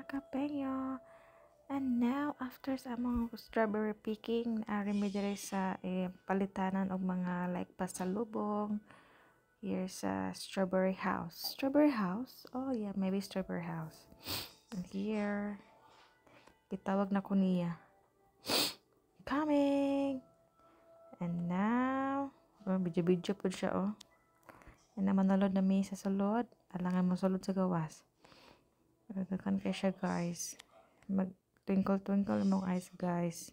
kapenyo. And now, after sa among strawberry picking, ari mi diri sa palitanan og mga like pasalubong. Here's a strawberry house. Strawberry house? Oh yeah, maybe strawberry house. And here, gitawag na ko niya. Coming! And now, bidyo-bidyo po siya oh. And na manalod na mi sa sulod. Alangan mo sulod sa gawas. Nagkakan kay siya guys. Mag twinkle mong eyes guys.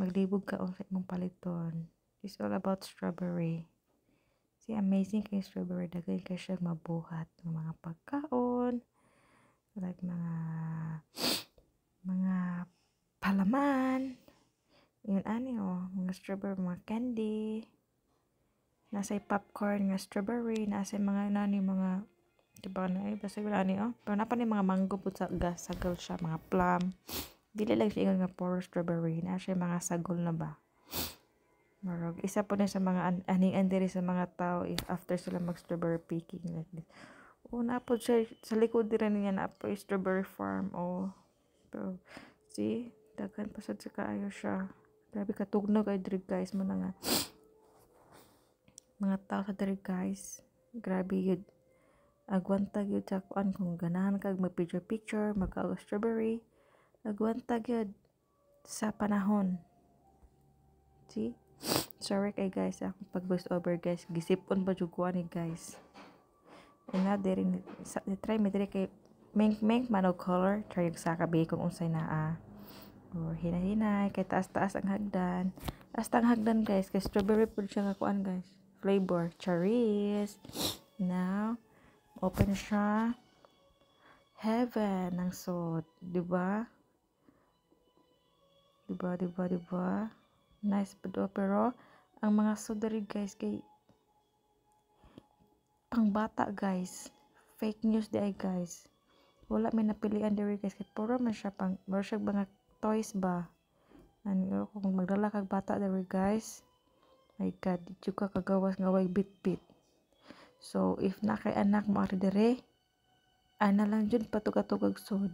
Maglibog ka sa imong paliton. It's all about strawberry. See, amazing kay strawberry. Dagay kay siya mabuhat ng mga pagkaon. Like mga palaman. Yun ani oh. Mga strawberry, mga candy. Nasa popcorn nga strawberry. Nasa mga mga diba na basta wala ni oh. Pero napa ni mga mango po sa sagol siya. Mga plum. Dili lang siya nga puro strawberry. Na siya mga sagol na ba. Marog. Isa po na sa mga aning diri sa mga tao if after sila mag strawberry picking like this. Oh, naapod siya sa likod dira niya naapod strawberry farm. Oh. Pero see, daghan pa sad sa kaayo siya. Grabe katugnog ay diri guys mo na nga. Mga tao sa diri guys. Grabe yun. Agwantag yun sa kuan kung ganahan kag mag picture magka strawberry. Agwantag yun sa panahon. See? Sorry kay guys akong pag voice over guys. Gisipon pa jud ko ani guys. And na diri try mi diri kay mink manog color try sa kabi kung unsay naa. Or hinahinay kay taas-taas ang hagdan. Taas ang hagdan guys kay strawberry pud siya nga kuan guys. Flavor cherries. Now open siya. Heaven ang sod, di ba? Diba? Nice pa pero ang mga sodari guys kay pangbata guys. Fake news di ay guys. Wala may napilian diri guys kay puro man siya more siya mga toys ba. Ano kung magdala kag bata diri guys. My god, di ka kagawas nga way bit-bit. So if na kay anak mo ari diri, ana lang jud patugag-tugag sod.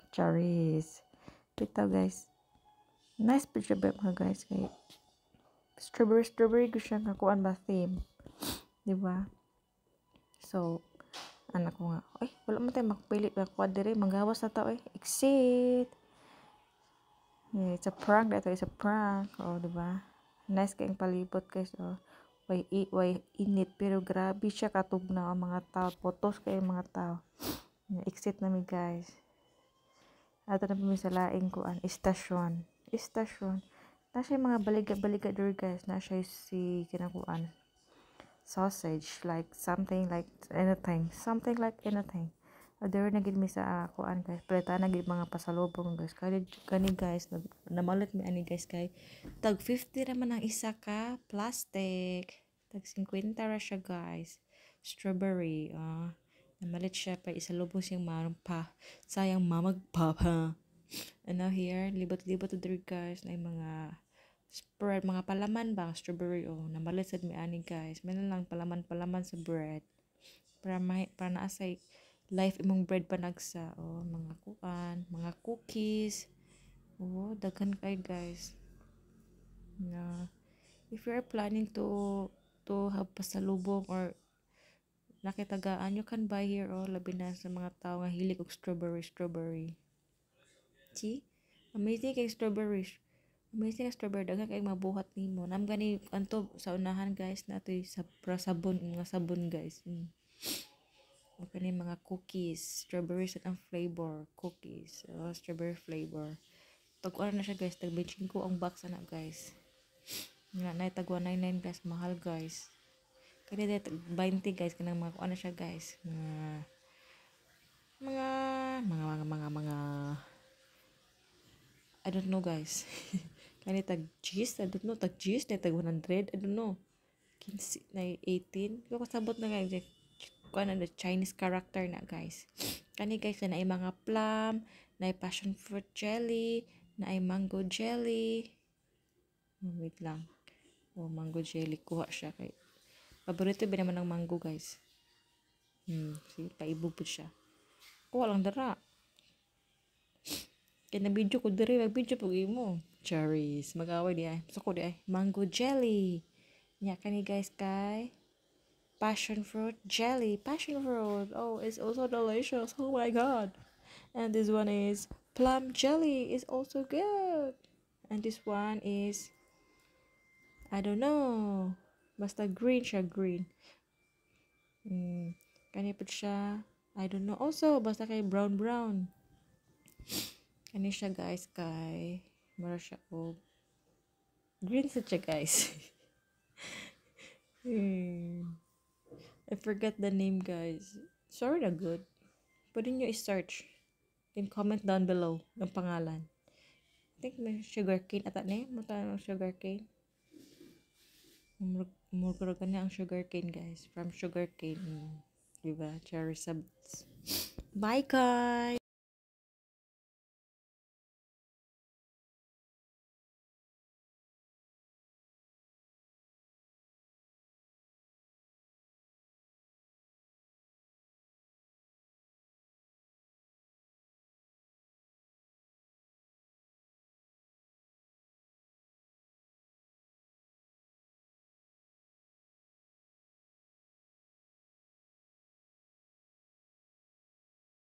Charis. Bitaw guys. Nice picture ba mga guys kay strawberry ko siya nga kuan ba theme. Di ba? So, anak ko nga, ay, wala man tayo makapili ba kuan diri, manggawas na tao exit. Yeah, it's a prank, ito is a prank. Oh, di ba? Nice kayong palibot guys, oh. Way init pero grabe siya katugnaw ang mga tao. Photos kay mga tao. Exit na mi guys. Ato na mi sa laing kuan, istasyon. Na siya mga baliga diri guys. Na siya si kinakuan sausage like something like anything. There na gid mi sa kuan guys. Palita na gid mga pasalubong guys. Kani guys namalit mi ani guys kay tag 50 ra man ang isa ka plastic. Tag 50 ra siya guys. Strawberry. Namalit siya pa isalubong siyang marong pa. Sayang mamagpa pa. And now here, libot-libot to diri guys na mga spread, mga palaman ba, strawberry oh. Namalit sad mi ani guys. May lang palaman sa bread. Para naasay life imong bread panagsa oh, mga kuan, mga cookies. Oh, daghan kay guys. Na if you are planning to have pasalubong or nakitagaan, you can buy here oh, labi na sa mga tao nga hilig og strawberry. See? Amazing kay strawberry. Daghan kay mabuhat nimo. Nam gani anto sa unahan guys na atoy sa sabon guys. Kani mga cookies, strawberries ang flavor, cookies, strawberry flavor. Tag-ano na siya guys, tag 25 ang box na guys. Nga na tag 199 guys, mahal guys. Kani dito 20 guys kanang mga ano siya guys. Mga I don't know guys. Kani tag cheese, I don't know, tag cheese na tag 100, I don't know. 15 na 18. Ko kasabot na guys. Kuan na Chinese character na guys. Kani guys na ay mga plum, na ay passion fruit jelly, na ay mango jelly. Wait lang. Oh, mango jelly kuha siya kay. Paborito ba naman ng mango guys. Sige, paibubod siya. Kuha lang dara. Kaya na video ko dire, mag-video po mo. Cherries. Mag-away di ay. Gusto ko di ay. Mango jelly. Nya kani guys kay passion fruit jelly. Passion fruit. Oh, it's also delicious. Oh my god. And this one is plum jelly. It's also good. And this one is I don't know. Basta green siya, green. Kani po siya. I don't know. Also, basta kay brown. Kani siya guys kay mara siya og green sa siya guys. I forgot the name guys. Sorry na good. Pwede nyo i-search. Then comment down below ang pangalan. I think may sugar cane ata ni. Mata ang sugar cane. Murag na ang sugar cane guys. From sugar cane. Diba? Cherry subs. Bye guys!